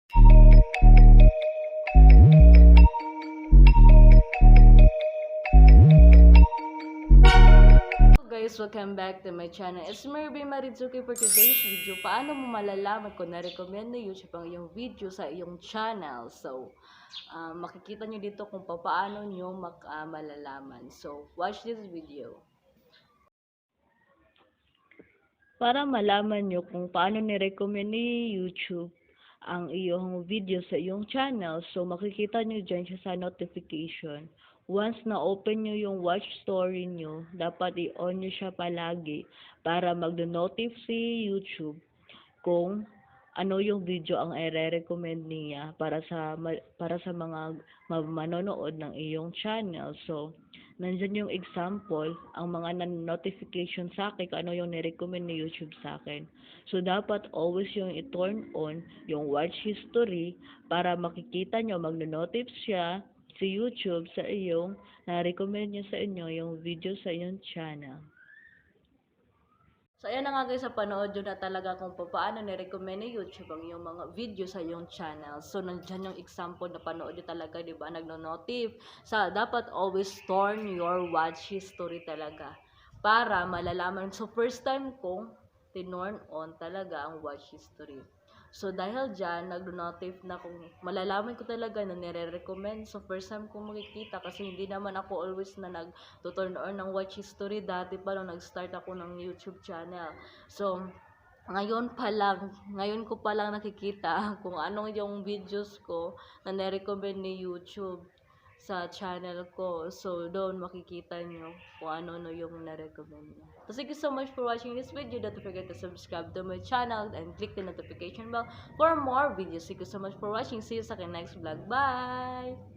Hello guys, welcome back to my channel. It's Merby Marizuki for today's video. Paano mo malalaman kung na-recommend na YouTube ang iyong video sa iyong channel? So, makikita nyo dito kung paano nyo malalaman. So, watch this video. Para malaman nyo kung paano ni-recommend ni YouTube ang iyong video sa iyong channel, so makikita nyo dyan siya sa notification. Once na-open nyo yung watch story nyo, dapat i-on nyo siya palagi para mag-notify si YouTube kung ano yung video ang i-recommend niya para sa mga manonood ng iyong channel. So, nandyan yung example, ang mga notification sa akin, ano yung ni-recommend ni YouTube sa akin. So, dapat always yung i-turn on yung watch history para makikita nyo, mag-notify siya si YouTube sa iyong na-recommend niya sa inyo yung video sa iyong channel. So, ayan na nga guys, sa panood nyo na talaga kung paano ni-recommend ni YouTube ang yung mga video sa iyong channel. So, nandyan yung example na panood nyo talaga, di ba? Nagno-notif. Dapat always turn your watch history talaga para malalaman. So, first time kong tinorn on talaga ang watch history. So, dahil dyan, nag-notif na kung malalaman ko talaga na nire-recommend. So, first time kong makikita kasi hindi naman ako always na nag-turn on ng watch history. Dati pa nung nag-start ako ng YouTube channel. So, ngayon ko pa lang nakikita kung anong yung videos ko na nire-recommend ni YouTube sa channel ko. So, doon makikita nyo kung ano yung na-recommend niya. So, thank you so much for watching this video. Don't forget to subscribe to my channel and click the notification bell for more videos. Thank you so much for watching. See you sa next vlog. Bye!